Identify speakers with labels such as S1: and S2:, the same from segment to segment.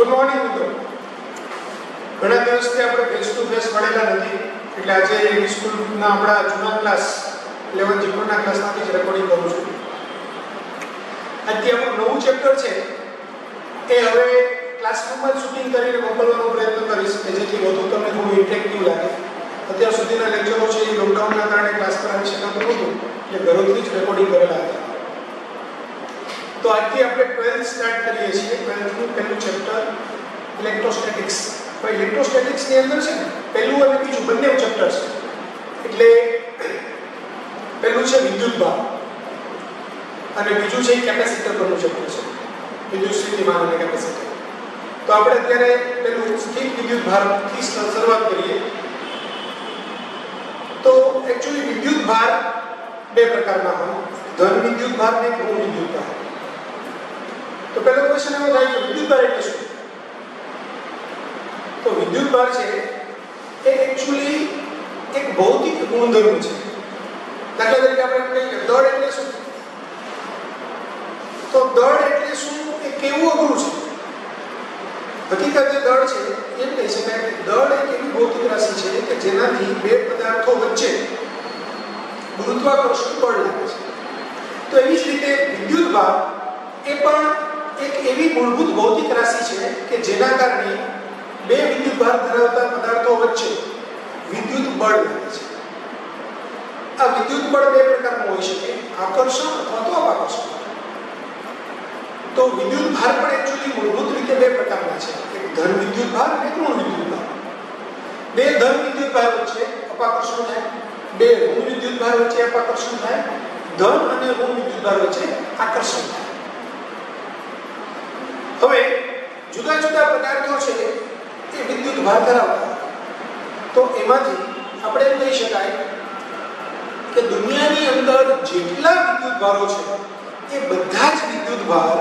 S1: Good morning મિત્રો. ઘણા દિવસથી આપણે ફેસ ટુ ફેસ મળેલા નથી, એટલે આજે સ્કૂલના આપણા જૂના ક્લાસ 11 જીપોના ક્લાસમાંથી જ રેકોર્ડિંગ કરું છું. આજથી આપણું નવું ચેપ્ટર છે એ હવે ક્લાસરૂમમાં જ શૂટિંગ કરીને મોકલવાનો પ્રયત્ન કરીશ કે જેથી વધુ તમને થોડું ઇન્ટરેક્ટિવ લાગે. અત્યાર સુધીના લેક્ચરો છે એ લોકડાઉનના કારણે ક્લાસ પર આવી શકાતું નહોતું, એટલે ઘરોથી જ રેકોર્ડિંગ કરેલા હતા. તો આજથી આપણે 12th સ્ટાર્ટ કરીએ છીએ. 12th નું પહેલું ચેપ્ટર ઇલેક્ટ્રોસ્ટેટિક્સ. ભાઈ ઇલેક્ટ્રોસ્ટેટિક્સ ની અંદર છે ને પહેલું અને બીજું બંને ચેપ્ટર છે. એટલે પહેલું છે વિદ્યુતભાર અને બીજું છે કેપેસિટર પરનું ચેપ્ટર છે, વિદ્યુત સ્થિતિમાન અને કેપેસિટર. તો આપણે અત્યારે પહેલું સ્થિર વિદ્યુતભારથી શરૂઆત કરીએ. તો એક્ચ્યુઅલી વિદ્યુતભાર બે પ્રકારના હોય, ધન વિદ્યુતભાર અને ઋણ વિદ્યુતભાર. તો પહેલો ક્વેશ્ચન એવો થાય કે વિદ્યુતભાર એટલે શું? તો વિદ્યુતભાર છે એ એક્ચ્યુઅલી એક ભૌતિક ગુણધર્મ છે. દાખલા તરીકે આપણે કહીએ કે દળ એટલે શું? તો દળ એટલે શું એ કેવું અઘરું છે. હકીકતે દળ છે એમ કહી શકાય કે દળ એક એવી ભૌતિક રાશિ છે કે જેનાથી બે પદાર્થો વચ્ચે ગુરુત્વાકર્ષણ બળ લાગે છે. તો એવી જ રીતે વિદ્યુતભાર એ પણ એક એવી મૂળભૂત ભૌતિક રાશિ છે કે જેના કારણે બે વિદ્યુતભાર ધરાવતા પદાર્થો વચ્ચે વિદ્યુત બળ લાગે છે. આ વિદ્યુત બળ બે પ્રકારનું હોઈ શકે, આકર્ષણ અથવા તો અપાકર્ષણ. તો વિદ્યુતભાર પણ એક્ચ્યુઅલી મૂળભૂત રીતે બે પ્રકારના છે, એક ધન વિદ્યુતભાર અને ઋણ વિદ્યુતભાર. બે ધન વિદ્યુતભાર વચ્ચે અપાકર્ષણ થાય, બે ઋણ વિદ્યુતભાર વચ્ચે અપાકર્ષણ થાય, ધન અને ઋણ વિદ્યુતભાર વચ્ચે આકર્ષણ થાય. હવે જુદા જુદા પદાર્થો છે એ વિદ્યુતભાર ધરાવતા, તો એમાંથી આપણે એમ કહી શકાય કે દુનિયાની અંદર જેટલા વિદ્યુતભારો છે એ બધા જ વિદ્યુતભાર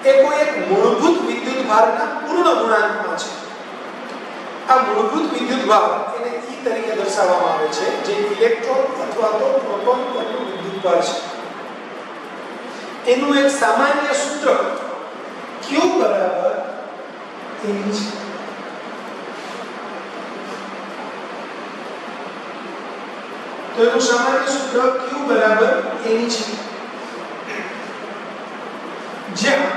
S1: એ કોઈ એક મૂળભૂત વિદ્યુતભારના પૂર્ણ ગુણાંકમાં છે. આ મૂળભૂત વિદ્યુતભાર એને E તરીકે દર્શાવવામાં આવે છે, જે ઇલેક્ટ્રોન અથવા તો પ્રોટોન પરનું વિદ્યુતભાર છે. એનું એક સામાન્ય સૂત્ર Q બરાબર E છે. તો એનું સામાન્ય સૂત્ર Q બરાબર E છે, જ્યાં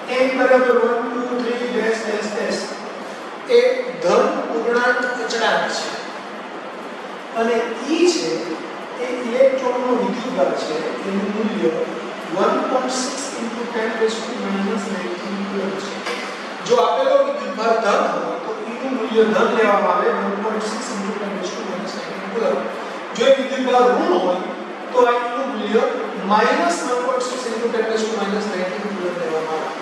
S1: n બરાબર 1 2 3 ડેશ ડેશ ડેશ એ ધન પૂર્ણાંક અચળાંક છે અને E છે એ ઇલેક્ટ્રોનનો વિદ્યુતભાર છે. એનું મૂલ્ય 1.6 into 10 raised to minus 19 coulomb છે. જો આપેલો વિદ્યુતભાર ધન હોય તો E નું મૂલ્ય ધન લેવામાં આવે 1.6 into 10 raised to minus 19 coulomb. જો એ વિદ્યુતભાર ઋણ હોય તો આ E નું મૂલ્ય minus 1.6 into 10 raised to minus 19 coulomb લેવામાં આવે.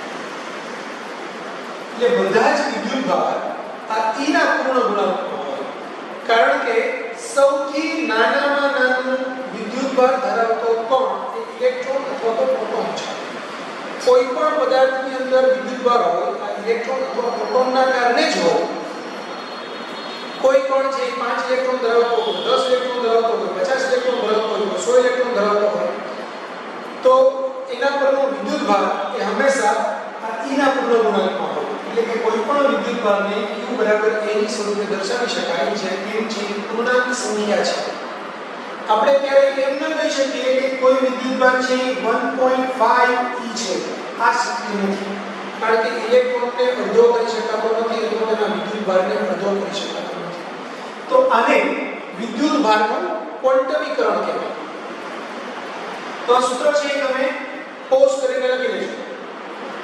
S1: એટલે બધા જ વિદ્યુતભાર આ E ના પૂર્ણ ગુણાંકમાં હોય, કારણ કે સૌથી નાનામાં નાનું વિદ્યુતભાર ધરાવતો કણ એ ઇલેક્ટ્રોન અથવા તો પ્રોટોન છે. કોઈ પણ પદાર્થની અંદર વિદ્યુતભાર હોય આ ઇલેક્ટ્રોન અથવા પ્રોટોનના કારણે જ હોય. કોઈ કણ છે 5 ઇલેક્ટ્રોન ધરાવતો હોય, 10 ઇલેક્ટ્રોન ધરાવતો હોય, 50 ઇલેક્ટ્રોન ધરાવતો હોય, 100 ઇલેક્ટ્રોન ધરાવતો હોય, તો એના પરનો વિદ્યુતભાર એ હંમેશા આ E ના પૂર્ણ ગુણાંકમાં હોય. એટલે કે કોઈ પણ વિદ્યુતભારને Q બરાબર A ની સ્વરૂપે દર્શાવી શકાય, જે Q છે પૂર્ણાંક સંખ્યા છે. આપણે ત્યારે એમ ન કહી શકીએ કે કોઈ વિદ્યુતભાર છે 1.5 E છે. આ શક્ય નથી, કારણ કે ઇલેક્ટ્રોનને અડધો કરી શકાતો નથી અથવા તેના વિદ્યુતભારને અડધો કરી શકાતો નથી. તો આને વિદ્યુતભારનું ક્વોન્ટમીકરણ કહેવાય. તો આ સૂત્ર છે એ તમે પોઝ કરીને લખી લેજો.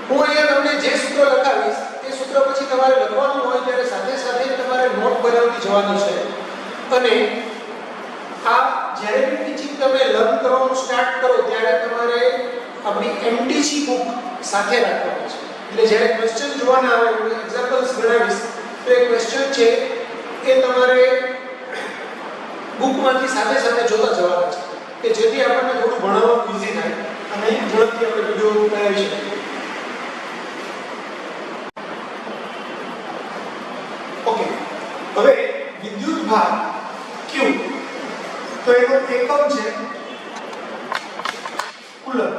S1: હું અહીંયા તમને જે સૂત્ર લખાવીશ એ સૂત્ર પછી તમારે લખવાનું હોય ત્યારે સાથે સાથે તમારે નોટ બનાવતી જવાની છે. અને આ જ્યારે બી ટીચિંગ તમે લર્ન કરવાનું સ્ટાર્ટ કરો ત્યારે તમારે આપણી એમટીસી બુક સાથે રાખવાની છે. એટલે જ્યારે ક્વેશ્ચન જોવાના આવે, હું એક્ઝામ્પલ્સ ગણાવીશ તો એ ક્વેશ્ચન છે એ તમારે બુકમાંથી સાથે સાથે જોતા જવાના છે, કે જેથી આપણને થોડું ભણાવવાનું ઈઝી થાય અને ઝડપથી આપણે વિડિયો બનાવી શકીએ. ઓકે, હવે વિદ્યુતભાર Q તો એનો એકમ છે કુલમ.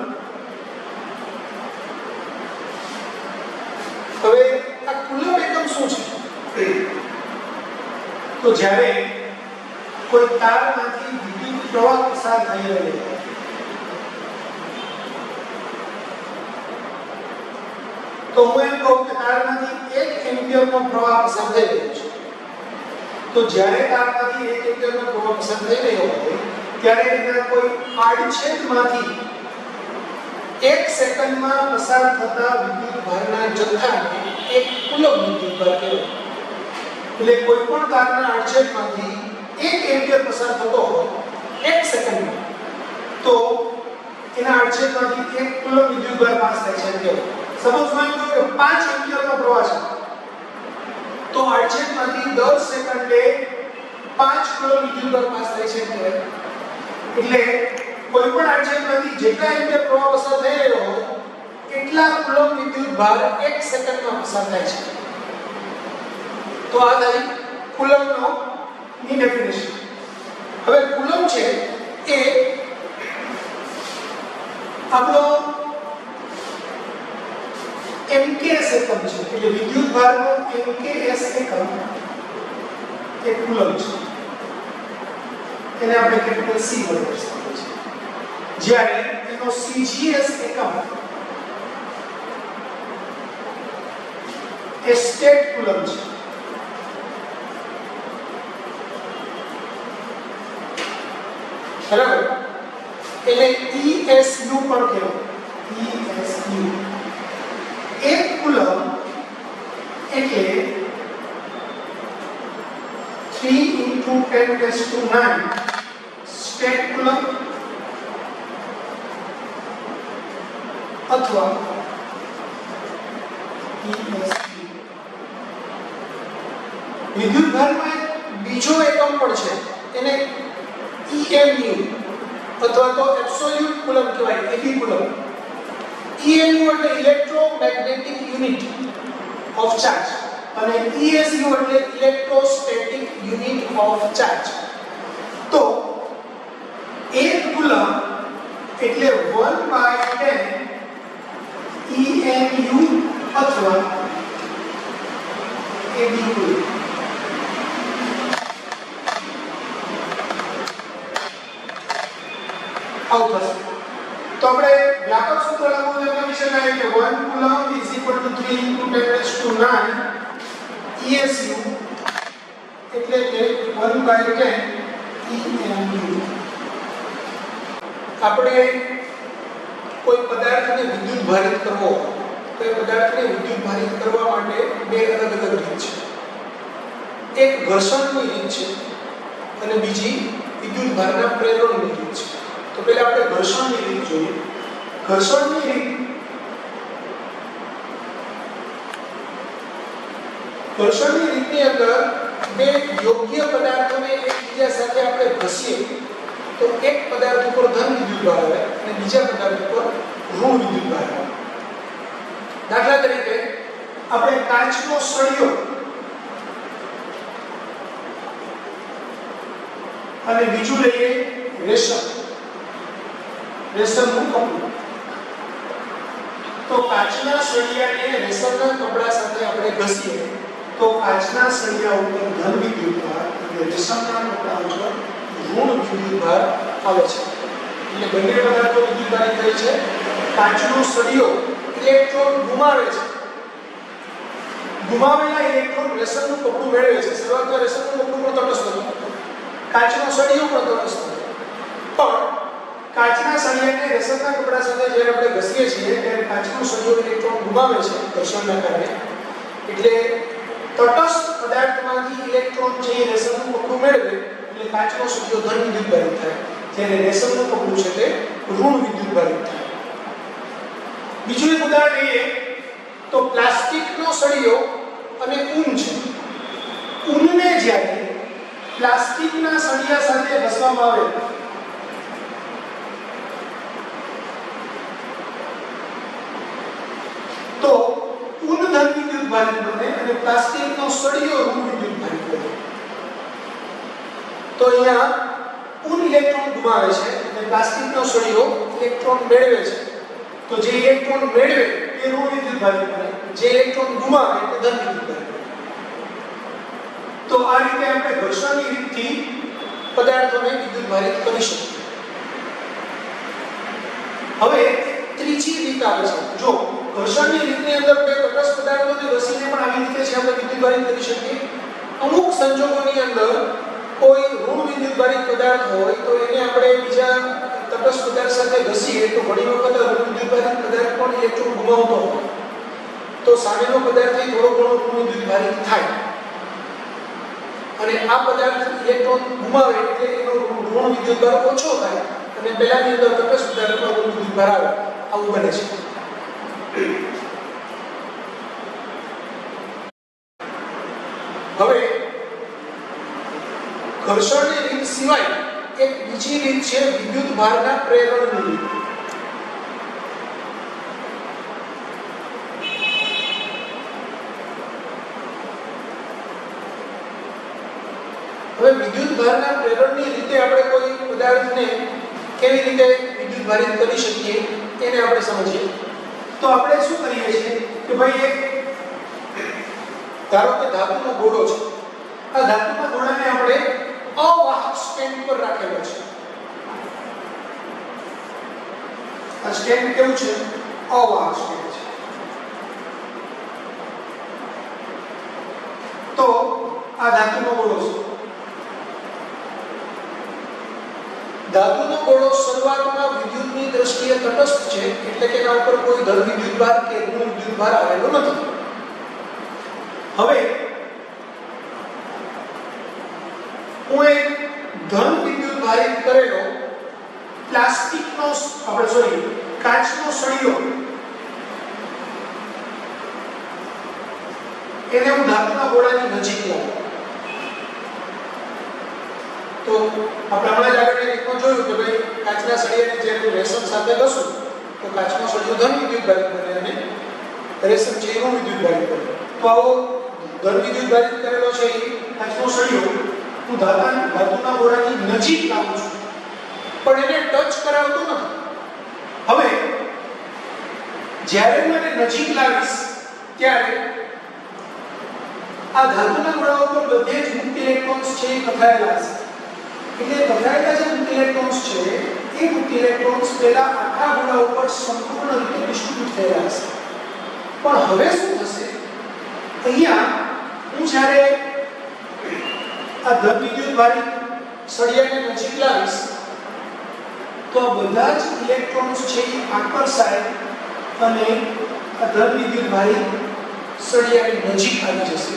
S1: તો જ્યારે કોઈ તારમાંથી વિદ્યુત પ્રવાહ પસાર થઈ રહ્યો હોય, તો હું એમ કહું કે તારમાંથી 1 એમ્પિયરનો પ્રવાહ પસાર થઈ રહ્યો છે. તો જ્યારે તારમાંથી 1 એમ્પિયરનો પ્રવાહ પસાર થઈ રહ્યો હોય ત્યારે એના કોઈ આડછેદમાંથી 1 સેકન્ડમાં પસાર થતા વિદ્યુતભારના જથ્થાને 1 કુલમ વિદ્યુતભાર કહેવાય. એટલે કોઈ પણ તારના આડછેદમાંથી 1 એમ્પિયર પસાર થતો હોય 1 સેકન્ડમાં, તો એના આડછેદમાંથી 1 કુલમ વિદ્યુતભાર પાસ થાય છે કહેવાય. સપોઝ માની લો કે 5 એમ્પિયરનો પ્રવાહ છે, તો આડછેદમાંથી દર સેકન્ડે 5 કુલમ વિદ્યુતભાર પાસ થાય છે કહેવાય. એટલે કોઈ પણ આડછેદમાંથી જેટલા એમ્પિયર પ્રવાહ પસાર થઈ રહ્યો હોય એટલા કુલમ વિદ્યુતભાર 1 સેકન્ડમાં પસાર થાય છે. તો આ થઈ કુલમનો ની ડેફિનેશન. હવે કુલમ છે એ આપણો MKS એકમ છે, એટલે વિદ્યુતભારનો MKS એકમ એ કુલમ છે. એને આપણે કેપિટલ C વડે દર્શાવીએ છીએ. જ્યારે એનો CGS એકમ એ સ્ટેટ કુલમ છે. બરાબર? એને ESU પણ કહેવાય. ESU. 1 કુલમ એટલે 3 × 10⁹ સ્ટેટ કુલમ અથવા ESU. વિદ્યુતભારમાં બીજો એકમ પણ છે, એને EMU અથવા તો એબ્સોલ્યુટ કુલમ કહેવાય, એબી કુલમ. EMU એટલે ઇલેક્ટ્રોમેગ્નેટિક યુનિટ ઓફ ચાર્જ અને ESU એટલે ઇલેક્ટ્રોસ્ટેટિક યુનિટ ઓફ ચાર્જ. તો 1 કુલમ એટલે 1/10 EMU અથવા એબી કુલમ. આવું થશે. તો આપણે વ્યાપક સૂત્ર લાગુ લખી શકાય કે 1 કુલમ = 3 × 10⁹ ESU એટલે કે 1/10 EMU. આપણે કોઈ પદાર્થને વિદ્યુતભારિત કરવો હોય તો એ પદાર્થને વિદ્યુતભારિત કરવા માટે બે અલગ અલગ રીત છે. એક ઘર્ષણની રીત છે અને બીજી વિદ્યુતભારના પ્રેરણની રીત છે. તો પહેલા આપણે ઘર્ષણની રીત જોઈએ. ઘર્ષણની રીતની અંદર બે યોગ્ય પદાર્થોને એકબીજા સાથે આપણે ઘસીએ તો એક પદાર્થ ઉપર ધન વિદ્યુતભાર આવે અને બીજા પદાર્થ ઉપર ઋણ વિદ્યુતભાર આવે. દાખલા તરીકે આપણે કાચનો સળિયો અને બીજું લઈએ રેશમનું કપડું. તો કાચના સળિયાને રેશમના કપડા સાથે આપણે ઘસીએ તો કાચના સળિયા ઉપર ધન વિદ્યુતભાર અને રેશમના કપડા ઉપર ઋણ વિદ્યુતભાર આવે છે. એટલે બંને પદાર્થો વિદ્યુતભારિત થાય છે. કાચનો સળિયો ઇલેક્ટ્રોન ગુમાવે છે. ગુમાવેલા ઇલેક્ટ્રોન રેશમનું કપડું મેળવે છે. શરૂઆતમાં રેશમનું કપડું પણ તટસ્થ હતું, કાચનો સળિયો પણ તટસ્થ હતો. પણ કાચના સળિયાને રેશમના કપડા સાથે જ્યારે આપણે ઘસીએ છીએ ત્યારે કાચનો સળિયો ઇલેક્ટ્રોન ગુમાવે છે ઘર્ષણના કારણે. એટલે તટસ્થ પદાર્થમાંથી ઇલેક્ટ્રોન જે રેશમનું કપડું મેળવે એટલે કાચનો સળિયો ધન વિદ્યુતભારિત થાય, જ્યારે રેશમનું કપડું છે તે ઋણ વિદ્યુતભારિત થાય. બીજું એક ઉદાહરણ લઈએ તો પ્લાસ્ટિકનો સળિયો અને ઊન છે. ઊનને જ્યારે પ્લાસ્ટિકના સળિયા સાથે ઘસવામાં આવે તો ઊન ધન વિદ્યુતભારિત બને અને પ્લાસ્ટિકનો સળિયો ઋણ વિદ્યુતભારિત બને. તો અહીંયા ઊન ઇલેક્ટ્રોન ગુમાવે છે અને પ્લાસ્ટિકનો સળિયો ઇલેક્ટ્રોન મેળવે છે. તો જે ઇલેક્ટ્રોન મેળવે એ ઋણ વિદ્યુતભારિત બને, જે ઇલેક્ટ્રોન ગુમાવે એ ધન વિદ્યુતભારિત બને. તો આ આ રીતે આપણે ઘર્ષણની રીતથી પદાર્થોને વિદ્યુત ભારિત કરી શકીએ. હવે ત્રીજી રીત આવે છે. જો ઘર્ષણની રીતની અંદર બે તટસ્થ પદાર્થોને ઘસીને પણ આવી રીતે છે આપણે વિદ્યુત ભારિત કરી શકીએ. અમુક સંજોગોની અંદર કોઈ ઋણ વિદ્યુત ભારિત પદાર્થ હોય તો એને આપણે બીજા તટસ્થ પદાર્થ સાથે ઘસીએ તો ઘણી વખત ઋણ વિદ્યુત ભારિત પદાર્થ પણ ઇલેક્ટ્રોન ગુમાવતો હોય તો સામેનો પદાર્થ થોડો ઘણો ઋણ વિદ્યુત ભારિત થાય અને આ પદાર્થ ઇલેક્ટ્રોન ગુમાવે એટલે એનો ઋણ વિદ્યુત ભાર ઓછો થાય અને પહેલાની અંદર તટસ્થ પદાર્થમાં ઋણ વિદ્યુત ભાર આવે. આવું બને છે. હવે ઘર્ષણની રીત સિવાય એક બીજી રીત છે વિદ્યુત ભારના પ્રેરણની રીત. હવે વિદ્યુત ભારના પ્રેરણની રીતે આપણે કોઈ પદાર્થને કેવી રીતે વિદ્યુત ભારિત કરી શકીએ એને આપણે સમજીએ. તો આપણે શું કરીએ છીએ કે ભાઈ એક ધારો કે ધાતુનો ગોળો છે. આ ધાતુના ગોળાને આપણે અવાહક સ્ટેન્ડ પર રાખેલો છે. આ સ્ટેન્ડ કેવું છે? અવાહક સ્ટેન્ડ છે. તો આ ધાતુનો ગોળો છે. ધાતુનો ગોળો શરૂઆતમાં વિદ્યુતની દ્રષ્ટિએ તટસ્થ છે એટલે કે એના ઉપર કોઈ ધન વિદ્યુત ભાર કે ઋણ વિદ્યુત ભાર આવેલો નથી. હવે હું એક ધન વિદ્યુત ભારિત કરેલો પ્લાસ્ટિકનો કાચનો સળિયો એને હું ધાતુના ગોળાની નજીક લાવું તો આપણે હમણાં જ આગળની રીતમાં જોયું કે ભાઈ કાચના સળિયાને જે હું રેશમ સાથે ઘસું તો કાચનો સળિયો ધન વિદ્યુત ભારિત બને અને રેશમ છે એ ઋણ વિદ્યુત ભારિત બને. તો આવો ધન વિદ્યુત ભારિત કરેલો છે એ કાચનો સળિયો હું ધાતુના ગોળાની નજીક લાવું છું પણ એને ટચ કરાવતો નથી. હવે જ્યારે હું એને નજીક લાવીશ ત્યારે આ ધાતુના ગોળા ઉપર બધે જ મુક્ત ઇલેક્ટ્રોન્સ છે એ કથાયેલા હશે. એટલે કથાયેલા જે મુક્ત ઇલેક્ટ્રોન્સ છે એ મુક્ત ઇલેક્ટ્રોન્સ પહેલા આખા ગોળા ઉપર સંપૂર્ણ રીતે ડિસ્ટ્રીબ્યુટ થયેલા હશે. પણ હવે શું થશે? અહીંયા હું જ્યારે આ ધન વિદ્યુત ભારિત સળિયાને નજીક લાવીશ તો આ બધા જ ઇલેક્ટ્રોન્સ છે એ આકર્ષાય અને આ ધન વિદ્યુત ભારિત સળિયાની નજીક આવી જશે.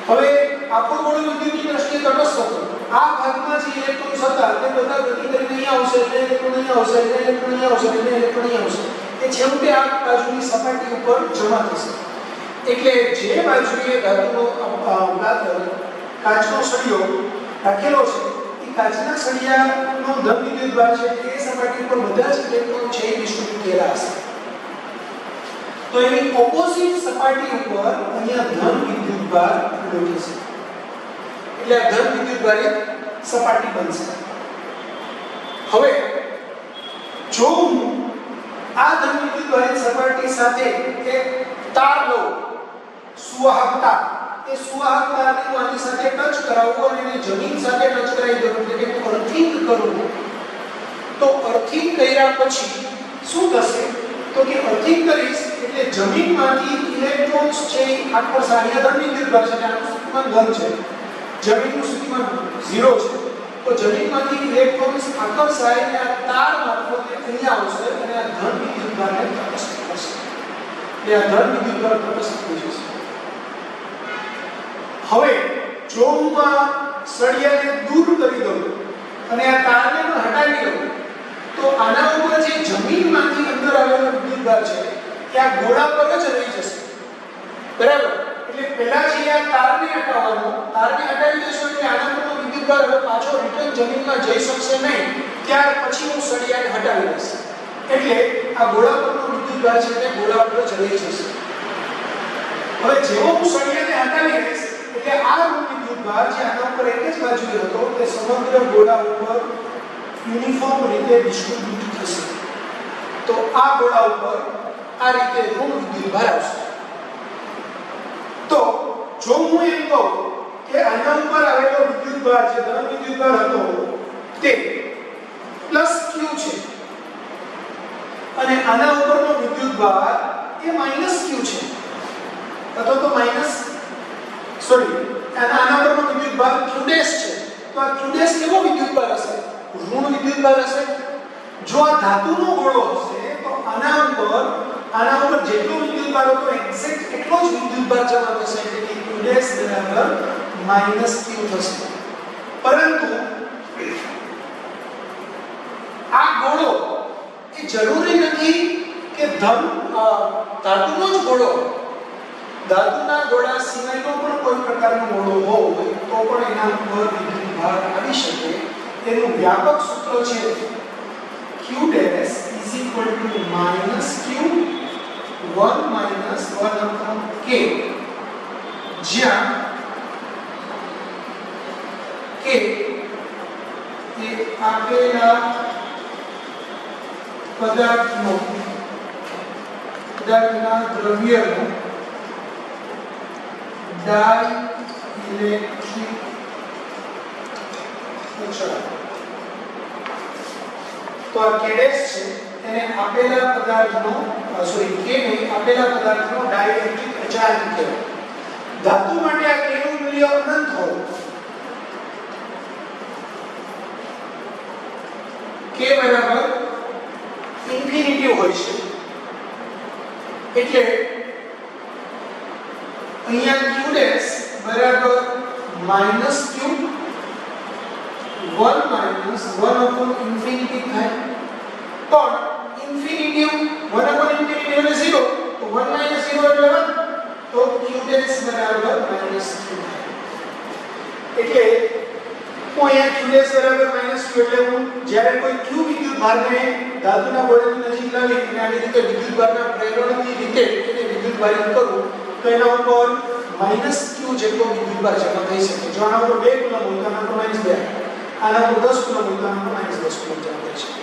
S1: હવે આખો ગોળો વિદ્યુતની દ્રષ્ટિએ તટસ્થ હતો. આ ભાગમાં જે ઇલેક્ટ્રોન્સ હતા તે બધા ગતિ કરીને અહીંયા આવશે, એટલે ઇલેક્ટ્રોન અહીંયા આવશે, એટલે ઇલેક્ટ્રોન અહીંયા આવશે, એટલે ઇલેક્ટ્રોન અહીંયા આવશે. એ છેવટે આ બાજુની સપાટી ઉપર જમા થશે. એટલે જે બાજુએ ધાતુનો કાચનો સળિયો રાખેલો છે એ કાચના સળિયાનો ધન વિદ્યુત ભાર છે તે સપાટી પર બધા જ ઇલેક્ટ્રોન છે એ ડિસ્ટ્રીબ્યુટ થયેલા હશે. તો એની ઓપોઝિટ સપાટી ઉપર અહીંયા ધન વિદ્યુત ભાર ઉડે છે એટલે આ ધન વિદ્યુત ભારિત સપાટી બનશે. હવે જો હું આ ધન વિદ્યુત ભારિત સપાટી સાથે એક તાર લઉં, સુવાહક તાર, એ સુવાહક તારને હું આની સાથે ટચ કરાવું અને એને જમીન સાથે ટચ કરાવી દઉં એટલે કે હું અર્થિંગ કરું તો અર્થિંગ કર્યા પછી શું થશે? તો કે અર્થિંગ કરીશ એટલે જમીનમાંથી ઇલેક્ટ્રોન્સ છે એ આકર્ષાય. ધન વિદ્યુત ભાર છે આનું સ્થિતિમાન ધન છે, જમીનનું સ્થિતિમાન 0 છે. તો જમીનમાંથી ઇલેક્ટ્રોન્સ આકર્ષાય અને આ તાર મારફતે અહીંયા આવશે અને આ ધન વિદ્યુત ભારને તટસ્થ કરશે. એટલે આ ધન વિદ્યુત ભાર તટસ્થ થઈ જશે. હવે જો હું આ સળિયાને દૂર કરી દઉં અને આ તારને પણ હટાવી દઉં તો આના ઉપર જે જમીનમાંથી અંદર આવેલો વિદ્યુત ભાર છે કે આ ગોળા પર જ રહી જશે. બરાબર? એટલે પહેલા જે આ તારને હટાવવાનો, તારને હટાવી દેશો એટલે આના પરનો વિદ્યુત ભાર હવે પાછો રિટર્ન જમીનમાં જઈ શકશે નહીં. ત્યાર પછી હું સળિયાને હટાવી દઈશ એટલે આ ગોળા પરનો વિદ્યુત ભાર છે તે ગોળા પર જ રહી જશે. હવે જેવો હું સળિયાને હટાવી દઈશ એટલે આ વિદ્યુત ભાર જે આના ઉપર એક જ બાજુએ હતો તે સમગ્ર ગોળા ઉપર યુનિફોર્મ રીતે ડિસ્ટ્રીબ્યુટ થશે. તો આ ગોળા ઉપર આ રીતે ઋણ વિદ્યુત ભાર આવશે. તો જો હું એમ કહું કે આના ઉપર આવેલો વિદ્યુતભાર જે ધન વિદ્યુતભાર હતો તે પ્લસ q છે અને આના ઉપરનો વિદ્યુતભાર એ માઈનસ q છે અથવા તો આના ઉપરનો વિદ્યુતભાર q' છે તો આ q' કેવો વિદ્યુતભાર હશે ઋણ વિદ્યુતભાર હશે જો આ ધાતુનો ગોળો હશે તો આના ઉપર જેટલો વિદ્યુતભાર હતો એક્ઝેક્ટ એટલો જ વિદ્યુતભાર જમા થશે એટલે કે q' બરાબર -q થશે પરંતુ આ ગોળો એ જરૂરી નથી કે ધાતુનો જ ગોળો ધાતુના ગોળા સિવાયનો પણ કોઈ પ્રકારનો ગોળો હોય તો પણ એના ઉપર વિદ્યુતભાર આવી શકે તેનું વ્યાપક સૂત્ર છે q' -q 1 k જ્યાં k એ આપેલા પદાર્થના દ્રવ્યનો ડાઇલેક્ટ્રિક અચળાંક તો આ k' છે એને આપેલા પદાર્થનો ડાઇલેક્ટ્રિક અચળાંક કહેવાય ધાતુ માટે આ k નું મૂલ્ય અનંત હોય k બરાબર ઇન્ફિનિટી હોય છે એટલે અહીંયા q' બરાબર -q 1 ઇન્ફિનિટી થાય પણ ઇન્ફિનિટી 1 એટલે 0 તો 1 0 એટલે 1 તો q' બરાબર -q થાય એટલે હું અહીંયા q' બરાબર -q એટલે હું જ્યારે કોઈ q વિદ્યુતભારને ધાતુના ગોળાની નજીક લાવી અને આવી રીતે વિદ્યુતભારના પ્રેરણની રીતે એને વિદ્યુતભારિત કરું તો એના ઉપર -q જેટલો વિદ્યુતભાર જમા થઈ શકે જો આના ઉપર 2 કુલમ હોય તો આના ઉપર -2 આના ઉપર 10 કુલમ હોય તો આના ઉપર -10 કુલમ જમા થઈ શકે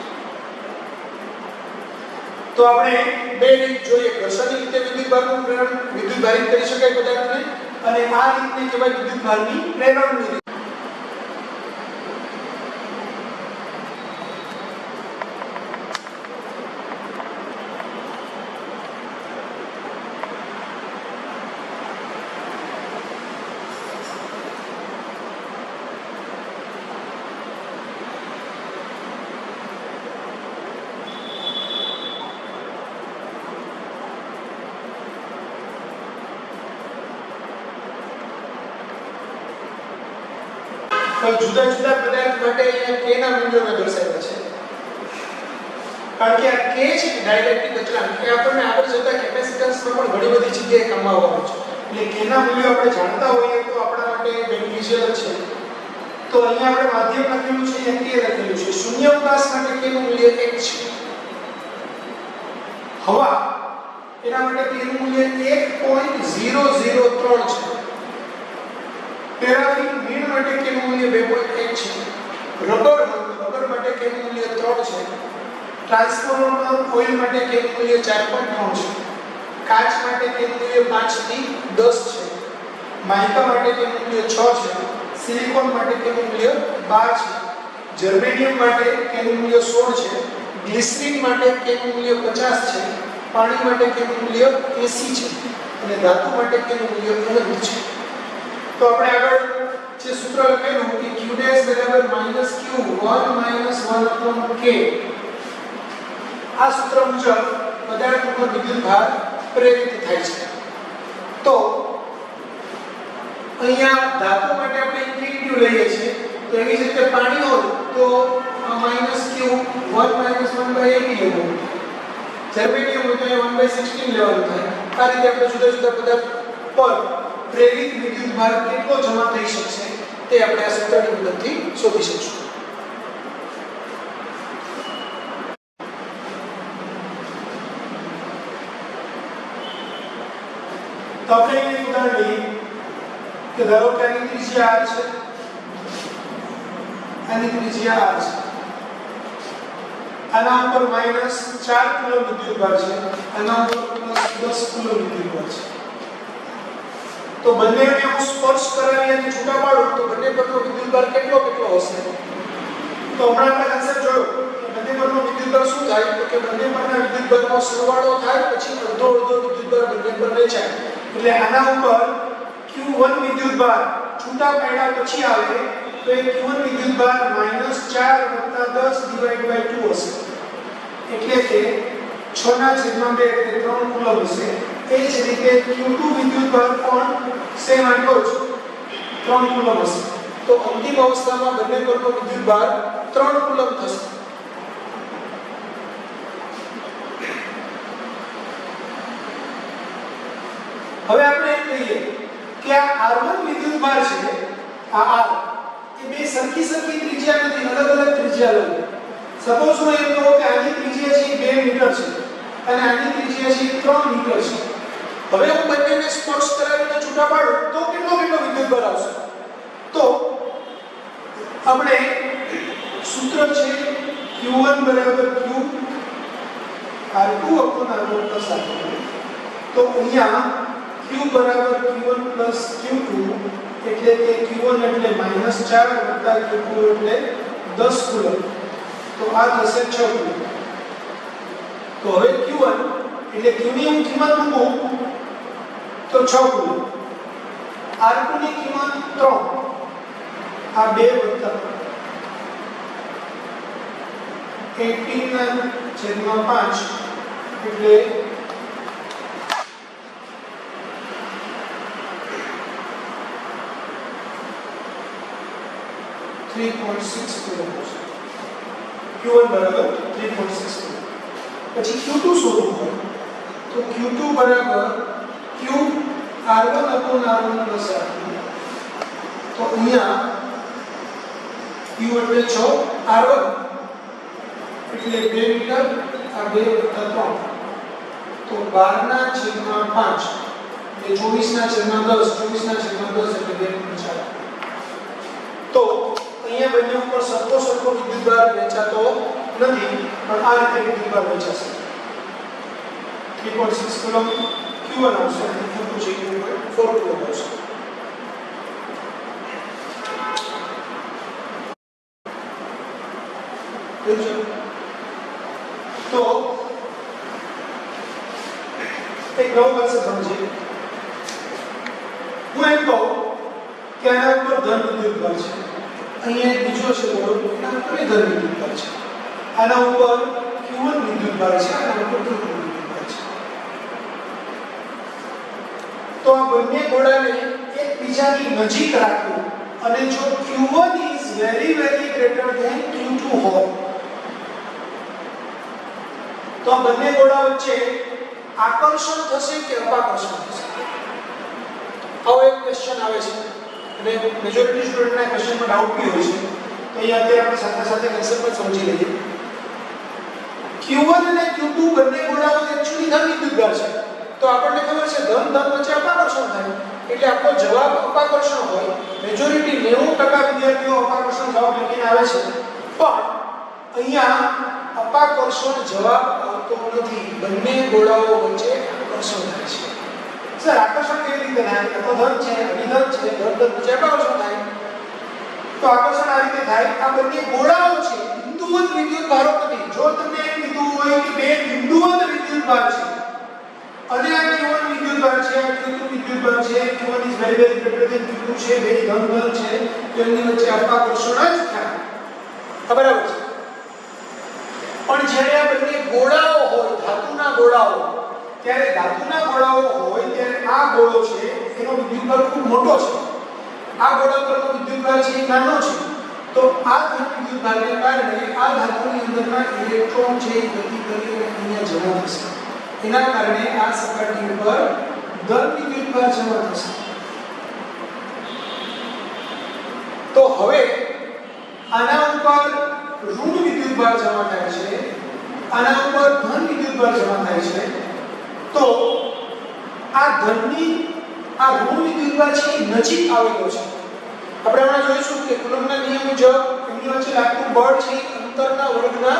S1: તો આપણે બે રીત જોઈએ ઘર્ષણની રીતે વિદ્યુતભારનું પ્રેરણ વિદ્યુતભારિત કરી શકાય પદાર્થને અને આ રીતને કહેવાય વિદ્યુતભારની પ્રેરણની રીત જુદા જુદા પદાર્થ માટે અહીંયા k ના મૂલ્યોને દર્શાવ્યા છે કારણ કે આ k છે ડાઇલેક્ટ્રિક અચળાંક એ આપણને આગળ જતા કેપેસિટન્સમાં પણ ઘણી બધી જગ્યાએ કામ આવવાનું છે એટલે k ના મૂલ્યો આપણે જાણતા હોઈએ તો આપણા માટે બેનિફિશિયલ છે તો અહીંયા આપણે માધ્યમ લખેલું છે અહીંયા k લખેલું છે શૂન્યાવકાશ માટે k નું મૂલ્ય 1 છે હવા એના માટે k નું મૂલ્ય 1.003 છે પેરાફિન મીણ માટે k નું મૂલ્ય 2.1 છે રબર માટે k નું મૂલ્ય 3 છે ટ્રાન્સફોર્મર ઓઇલ માટે k નું મૂલ્ય 4.9 છે કાચ માટે k નું મૂલ્ય 5 થી 10 છે માઇકા માટે k નું મૂલ્ય 6 છે સિલિકોન માટે k નું મૂલ્ય 12 છે જર્મેનિયમ માટે k નું મૂલ્ય 16 છે ગ્લિસરીન માટે k નું મૂલ્ય 50 છે પાણી માટે k નું મૂલ્ય 80 છે અને ધાતુ માટે k નું મૂલ્ય 9 છે તો આપણે આગળ જે સૂત્ર લખેલું કે q' બરાબર -q 1 k આ સૂત્ર મુજબ પદાર્થ ઉપર વિદ્યુતભાર પ્રેરિત થાય છે તો અહીંયા ધાતુ માટે આપણે ઇન્ફિનિટી લઈએ છીએ તો એવી જ રીતે પાણી હોય તો -q 1 લેવું જર્મેનિયમ હોય તો 1/16 લેવાનું થાય આ રીતે આપણે જુદા જુદા પદાર્થ પર પ્રેરિત વિદ્યુતભાર કેટલો જમા થઈ શકશે તે આપણે આ સૂત્રની મદદથી શોધી શકીશું તો આપણે એક ઉદાહરણ લઈએ કે ધારો કે આની ત્રિજ્યા r છે આની ત્રિજ્યા r છે આના ઉપર -4 કુલમ વિદ્યુતભાર છે આના ઉપર +10 કુલમ વિદ્યુતભાર છે તો બંનેને હું સ્પર્શ કરાવ કરાવીને છૂટા પાડું તો બંને પરનો વિદ્યુતભાર કેટલો હશે? તો હમણાં આપણે આન્સર જોયો કે બંને પરનો વિદ્યુતભાર શું થાય તો કે બંને પરના વિદ્યુતભારનો સરવાળો થાય પછી અડધો વિદ્યુતભાર બંને પર વહેંચાય. એટલે આના ઉપર Q1 વિદ્યુતભાર છૂટા પાડ્યા પછી આવે તો એ Q1 વિદ્યુતભાર -4 + 10/2 હશે. એટલે કે 6/2 એટલે 3 કુલમ હશે. એ જ રીતે Q2 વિદ્યુતભાર પણ સેમ આટલો જ 3 કુલમ હશે. તો અંતિમ અવસ્થામાં બંને પરનો વિદ્યુતભાર 3 કુલમ થશે. હવે આપણે એમ કહીએ કે આ R1 વિદ્યુતભાર છે, આ R એ બે સરખી ત્રિજ્યા નથી, અલગ ત્રિજ્યા લઈએ. સપોઝ હું એમ કહું કે આની ત્રિજ્યા છે 2 મીટર છે અને આની ત્રિજ્યા છે 3 મીટર છે. હવે હું બંનેને સ્પર્શ કરાવીને છૂટા પાડું તો કેટલો વિદ્યુતભાર આવશે? તો આપણે સૂત્ર છે Q1 = Q R2 / R1 + R2. તો અહીંયા Q = Q1 + Q2 એટલે કે Q1 એટલે -4 + Q2 એટલે 10 કુલમ. તો આ થશે 6 કુલમ. તો હવે Q1 એટલે Q ની હું કિંમત મૂકું તો 6 કુલમ. R2 ની કિંમત 3, આ 2 વત્તા 18/5 એટલે 3.6 કુલમ હશે. Q1 = 3.6 coulomb. પછી Q2 શોધવું હોય તો Q2 = Q R1 / R1 + R2. તો અહીંયા Q એટલે 6, R1 એટલે 2 મીટર, આ 2 + 3 તો 12/5 એટલે 24/10, 24/10 એટલે 2 મીટર ચાલે. તો અહીંયા બંને ઉપર સરખો વિદ્યુતભાર વહેંચાતો નથી, પણ આ રીતે વિદ્યુતભાર વહેંચાશે. 3.6 કુલમ Q1 આવશે અને Q2 છે 4 કુલમ આવશે. તો એક નવો કોન્સેપ્ટ સમજીએ. હું એમ કહું કે આના ઉપર ધન વિદ્યુતભાર છે, અહીંયા એક બીજો છે બોર્ડ, એના ઉપર ધન વિદ્યુતભાર છે. આના ઉપર Q1 વિદ્યુતભાર છે, આના ઉપર Q2 વિદ્યુતભાર છે. તો આ બંને ગોળાને એકબીજાની નજીક રાખવું અને જો Q1 is very greater than Q2 હોય તો આ બંને ગોળા વચ્ચે આકર્ષણ થશે કે અપાકર્ષણ થશે? આવો એક ક્વેશ્ચન આવે છે અને મેજોરિટી સ્ટુડન્ટના ક્વેશ્ચનમાં ડાઉટ બી હોય છે. તો અહીંયા અત્યારે આપણે સાથે આન્સર પણ સમજી લઈએ. Q1 અને Q2 બંને ગોળાઓ એક્ચ્યુઅલી ધન વિદ્યુતભાર છે. તો આપણને ખબર છે ધન વચ્ચે અપાકર્ષણ થાય એટલે આપણો જવાબ અપાકર્ષણ હોય. મેજોરિટી 90% વિદ્યાર્થીઓ અપાકર્ષણ જવાબ લખીને આવે છે, પણ અહીંયા અપાકર્ષણ જવાબ આવતો નથી. બંને ગોળાઓ વચ્ચે આકર્ષણ થાય છે. સર આકર્ષણ કેવી રીતે થાય? તો ધન છે, અભિધન છે, ધન વચ્ચે આકર્ષણ થાય. તો આકર્ષણ આ રીતે થાય. આ બંને ગોળાઓ છે, બિંદુવત વિદ્યુતભારો નથી. જો તમને એમ કીધું હોય કે બે બિંદુવત વિદ્યુતભાર છે અને આ Q1 વિદ્યુતભાર છે, આ Q2 વિદ્યુતભાર છે, Q1 is very greater than Q2 છે, બે ધન છે, તો એમની વચ્ચે અપાકર્ષણ જ થાય. બરાબર છે. પણ જ્યારે આ બંને ગોળાઓ હોય, ધાતુના ગોળાઓ, ત્યારે ધાતુના ગોળાઓ હોય ત્યારે આ ગોળો છે એનો વિદ્યુતભાર ખૂબ મોટો છે, આ ગોળા પરનો વિદ્યુતભાર છે એ નાનો છે. તો આ ધન વિદ્યુતભારને કારણે આ ધાતુની અંદરના ઇલેક્ટ્રોન છે એ ગતિ કરીને અહીંયા જમા થશે. એના કારણે આ સપાટી ઉપર ધન વિદ્યુતભાર જમા થશે. તો હવે આના ઉપર ઋણ વિદ્યુતભાર જમા થાય છે, આના ઉપર ધન વિદ્યુતભાર જમા થાય છે. તો આ ધનની આ ઋણ વિદ્યુતભાર છે એ નજીક આવેલો છે. આપણે હમણાં જોઈશું કે કુલમ્બના નિયમ મુજબ એમની વચ્ચે લાગતું બળ છે અંતરના વર્ગના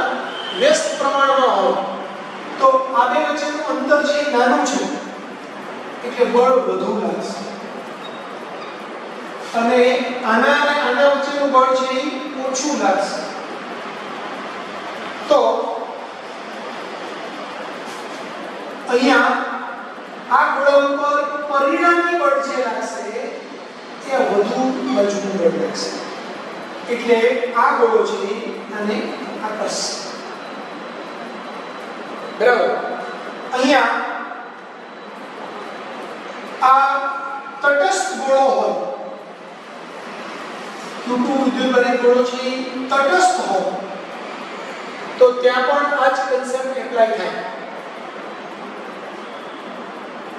S1: વ્યસ્ત પ્રમાણમાં હોય. તો આ બે વચ્ચેનું અંતર છે નાનું છે એટલે બળ વધુ લાગશે. અને આના અને આના વચ્ચેનું બળ છે એ ઓછું લાગશે. તો અહીંયા આ ગોળા ઉપર પરિણામી બળ જે લાગશે એ વધુ બાજુનું બળ લાગશે. એટલે આ ગોળો છે અને આકર્ષશે. બરાબર. અહીંયા આ તટસ્થ ગોળો હોય, Q2 વિદ્યુતભારિત ગોળો છે તટસ્થ હોય તો ત્યાં પણ આ જ કન્સેપ્ટ એપ્લાય થાય.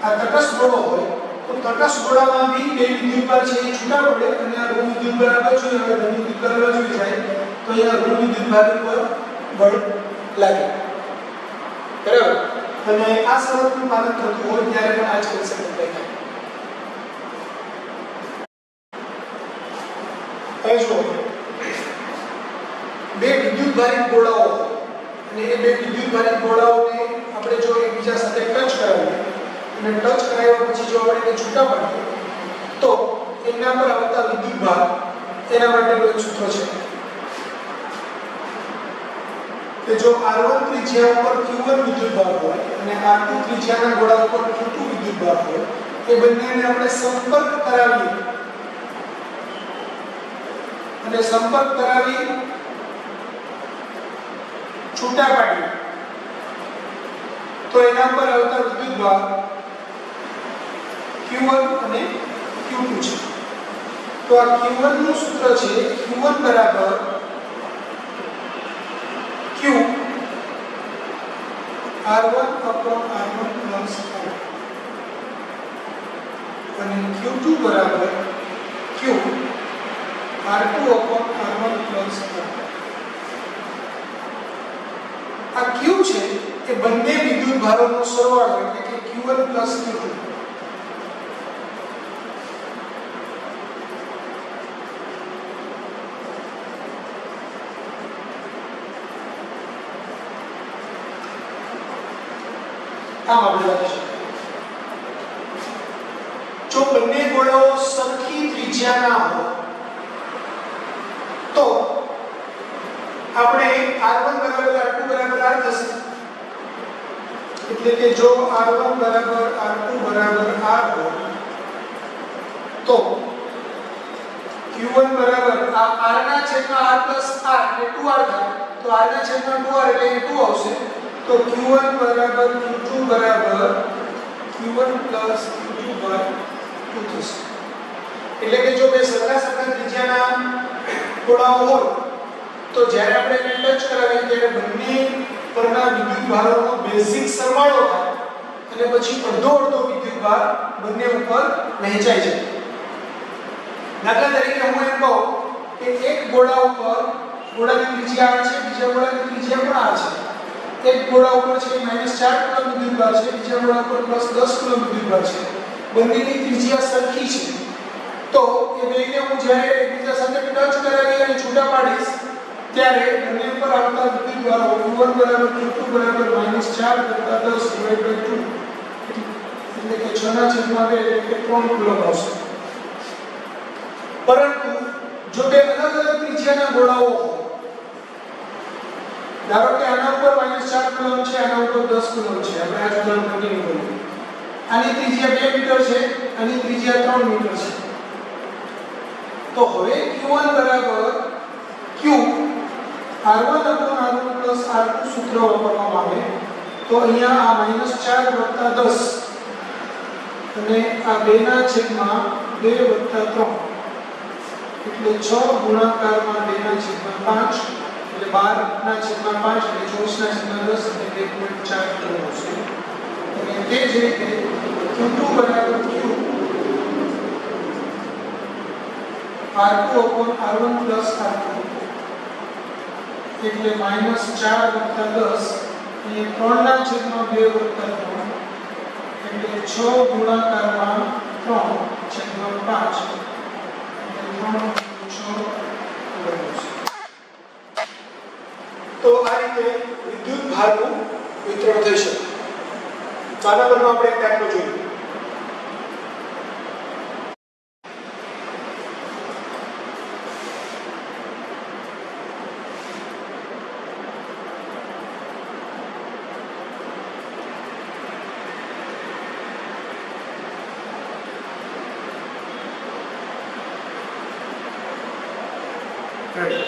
S1: આ તટસ્થ ગોળો હોય તો તટસ્થ ગોળામાં બી બે વિદ્યુતભાર છે એ છૂટા પડે અને આ ઋણ વિદ્યુતભાર આ બાજુ આવે, ધન વિદ્યુતભાર આ બાજુ જાય તો અહીંયા ઋણ વિદ્યુતભાર ઉપર બળ લાગે. બરાબર. અને આ શરતનું પાલન થતું હોય ત્યારે પણ આ જ કન્સેપ્ટ એપ્લાય થાય. હવે જો બે વિદ્યુતભારિત ગોળાઓ અને એ બે વિદ્યુતભારિત ગોળાઓને આપણે જો એકબીજા સાથે ટચ કરાવીએ અને ટચ કરાવ્યા પછી જો આપણે એને છૂટા પાડીએ તો એના પર આવતા વિદ્યુતભાર એના માટેનું એક સૂત્ર છે કે જો R1 ત્રિજ્યા ઉપર Q1 વિદ્યુતભાર હોય અને R2 ત્રિજ્યાના ગોળા ઉપર Q2 વિદ્યુતભાર હોય એ બંનેને આપણે સંપર્ક કરાવીએ અને સંપર્ક કરાવી છૂટા પાડીએ તો એના પર આવતા વિદ્યુતભાર Q1 અને Q2 છે. તો આ Q1 નું સૂત્ર છે Q1 બરાબર Q R1 upon R1 plus R અને Q2 બરાબર Q R2 upon R1 plus R. આ Q છે એ બંને વિદ્યુતભારોનો સરવાળો એટલે કે Q1 plus Q2. આમ આપણે લખી શકીએ. જો બંને ગોળાઓ સરખી ત્રિજ્યાના હોય તો આપણે R1 બરાબર R2 બરાબર R થશે. એટલે કે જો R1 બરાબર R2 બરાબર R હોય તો Q1 બરાબર આ R ના છેદમાં R plus R એટલે 2R થાય તો R ના છેદમાં 2R એટલે 2 આવશે. તો Q1 બરાબર Q2 બરાબર Q1 plus Q2 by 2 થશે. એટલે કે જો બે સરખા ત્રિજ્યાના ગોળાઓ હોય તો જ્યારે આપણે એને ટચ કરાવીએ ત્યારે બંને પરના વિદ્યુતભારોનો બેઝિક સરવાળો થાય અને પછી અડધો વિદ્યુતભાર બંને ઉપર વહેંચાય છે. દાખલા તરીકે હું એમ કહું કે એક ગોળા ઉપર ગોળાની ત્રિજ્યા r છે, બીજા ગોળાની ત્રિજ્યા પણ r છે. એક ગોળા ઉપર છે -4 કુલમ વિદ્યુતભાર છે, બીજા ગોળા ઉપર +10 કુલમ વિદ્યુતભાર છે. બંનેની ત્રિજ્યા સરખી છે તો એ બેને હું જ્યારે એકબીજા સાથે ટચ કરાવી અને છૂટા પાડીશ ત્યારે બંને પર આવતા વિદ્યુતભારો Q1 બરાબર Q2 બરાબર -4 + 10 / 2 એટલે કે 6/2 એટલે કે 3 કુલમ આવશે. પરંતુ જો બે અલગ ત્રિજ્યાના ગોળાઓ હોય, ધારો કે આના ઉપર -4 કુલમ છે, આના ઉપર 10 કુલમ છે, આપણે આ ઉદાહરણ કન્ટિન્યુ કરીએ. આની ત્રિજ્યા 2 મીટર છે, આની ત્રિજ્યા 3 મીટર છે. તો હવે Q1 બરાબર Q R1 upon R1 plus R2 સૂત્ર વાપરવામાં આવે તો અહીંયા આ -4 + 10 અને આ 2 ના છેદમાં 2 + 3 એટલે 6 ગુણાકારમાં 2 ના છેદમાં 5 એટલે 12 ના છેદમાં 5 એટલે 24 ના છેદમાં 10 એટલે 1.4 કિલો આવશે. અને તે જ રીતે Q2 બરાબર Q R2 upon R1 plus R2 એટલે -4 + 10 એ 3 ના છેદમાં 2 + 3 એટલે 6 ગુણાકારમાં 3 છેદમાં 5 એટલે 3 તો આ રીતે વિદ્યુત ભારનું વિતરણ થઈ શકે. આના પરનો આપણે એક દાખલો જોઈએ. રેડી.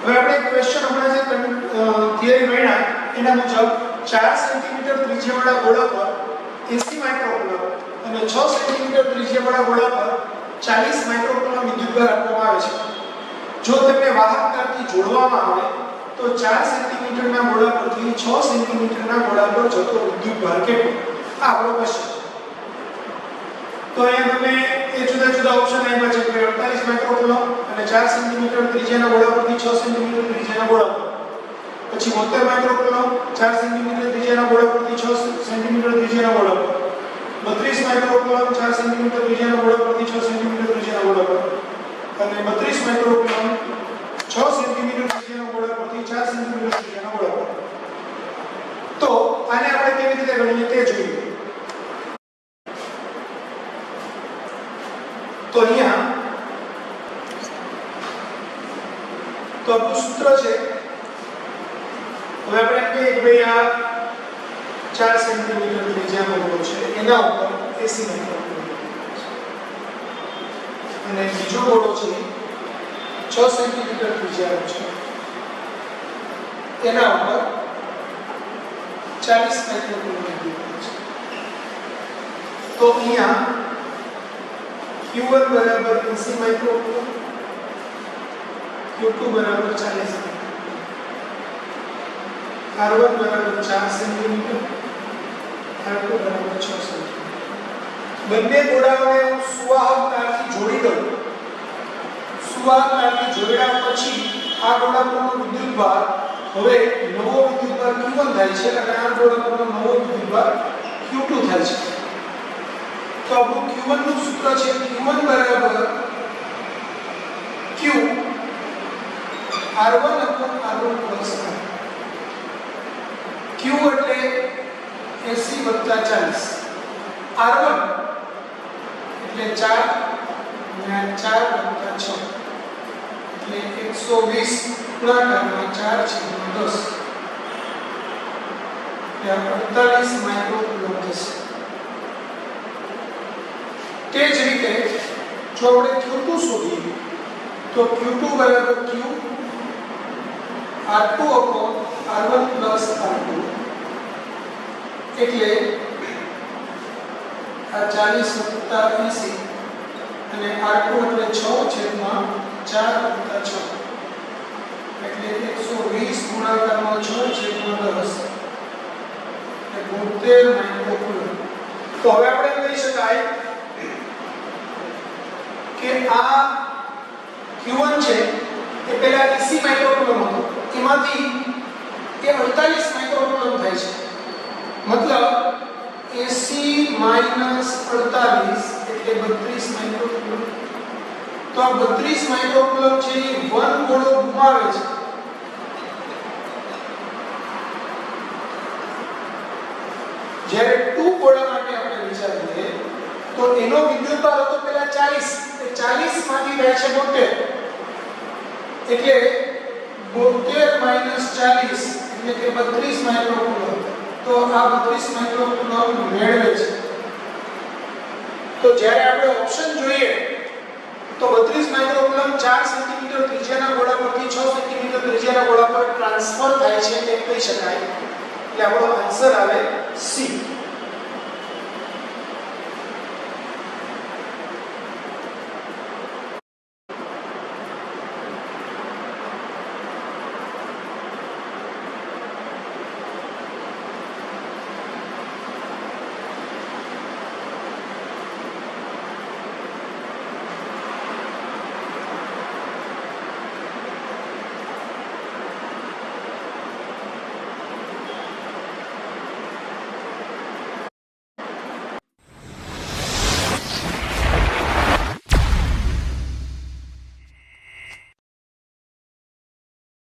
S1: હવે આપણે ક્વેશ્ચન હમણાં જે થિયરી ભણ્યા એના મુજબ 4 સેન્ટીમીટર ત્રિજ્યાવાળા ગોળા પર 80 માઇક્રોકુલમ અને 6 સેન્ટીમીટર ત્રિજ્યાવાળા ગોળા પર 40 માઇક્રોકુલમ વિદ્યુતભાર આપવામાં આવે છે. જો તેમને વાહક તારથી જોડવામાં આવે તો 4 સેન્ટીમીટરના ગોળા પરથી 6 સેન્ટીમીટરના ગોળા પર જતો વિદ્યુતભાર કેટલો? આ આપણો ક્વેશ્ચન. તો અહીંયા તમે એ જુદા જુદા ઓપ્શન આપ્યા છે કે 48 માઇક્રોકુલમ અને 4 સેન્ટીમીટર ત્રિજ્યાના ગોળા પરથી 6 સેન્ટીમીટર ત્રિજ્યાના ગોળા પર, પછી 72 માઇક્રોકુલમ 4 સેન્ટીમીટર ત્રિજ્યાના ગોળા પરથી 6 સેન્ટીમીટર ત્રિજ્યાના ગોળા પર, 32 માઇક્રોકુલમ 4 સેન્ટીમીટર ત્રિજ્યાના ગોળા પરથી 6 સેન્ટીમીટર ત્રિજ્યાના ગોળા પર અને 32 માઇક્રોકુલમ 6 સેન્ટીમીટર ત્રિજ્યાના ગોળા પરથી 4 સેન્ટીમીટર ત્રિજ્યાના ગોળા પર. તો આને આપણે કેવી રીતે ગણીએ તે જોઈએ. તો અહીંયા તો આપણું સૂત્ર છે. હવે આપણે કહીએ કે ભાઈ આ 4 સેન્ટીમીટર ત્રિજ્યાનો ગોળો છે એના ઉપર 80 માઇક્રોકુલમ અને બીજો ગોળો છે 6 સેન્ટીમીટર ત્રિજ્યાનો છે એના ઉપર 40 માઇક્રોકુલમ છે. તો અહીંયા Q1 બરાબર 80 માઇક્રોકુલમ, Q2 બરાબર 40 R1 બરાબર 4 સેન્ટીમીટર, R2 બરાબર 6 સેન્ટીમીટર. બંને ગોળાઓને હું સુવાહક તારથી જોડી દઉં. સુવાહક તારથી જોડ્યા પછી આ ગોળા પરનો વિદ્યુતભાર હવે નવો વિદ્યુતભાર Q1 થાય છે અને આ ગોળા પરનો નવો વિદ્યુતભાર Q2 થાય છે. તો આપણું Q1 નું સૂત્ર છે Q1 બરાબર Q R1 R1 plus R. Q એટલે 80 વત્તા 40, R1 એટલે 4 અને 4 વત્તા 6 એટલે 120 ગુણાકારમાં 4 છેદમાં 10 એટલે 48 માઇક્રોકુલમ થશે. તે જ રીતે જો આપણે Q2 શોધીએ તો Q2 બરાબર Q R2 R1 plus R2 એટલે આ 40 વત્તા 80 અને R2 એટલે 6 છેદમાં 4 વત્તા 6 એટલે 120 ગુણાકારમાં 6 છેદમાં 10 એટલે 72 માઇક્રોકુલમ. તો હવે આપણે કહી શકાય કે આ Q1 છે એ પહેલા 80 માઇક્રોકુલમ હતો, એમાંથી એ 48 માઇક્રોકુલમ થાય છે. મતલબ 80 માઈનસ 48 એટલે 32 માઇક્રોકુલમ. તો આ 32 માઇક્રોકુલમ છે એ 1 ગોળો ગુમાવે છે. જ્યારે 2 ગોળા માટે આપણે વિચારીએ તો એનો વિદ્યુતભાર હતો પહેલા 40, એ 40 માંથી થાય છે 72 એટલે 72 માઈનસ 40 એટલે કે 32 માઇક્રોકુલમ. તો આ 32 માઇક્રોકુલમ મેળવે છે. તો જ્યારે આપણે ઓપ્શન જોઈએ તો 32 માઇક્રોકુલમ 4 સેન્ટીમીટર ત્રિજ્યાના ગોળા પરથી 6 સેન્ટીમીટર ત્રિજ્યાના ગોળા પર ટ્રાન્સફર થાય છે એમ કહી શકાય. એટલે આપણો આન્સર આવે C.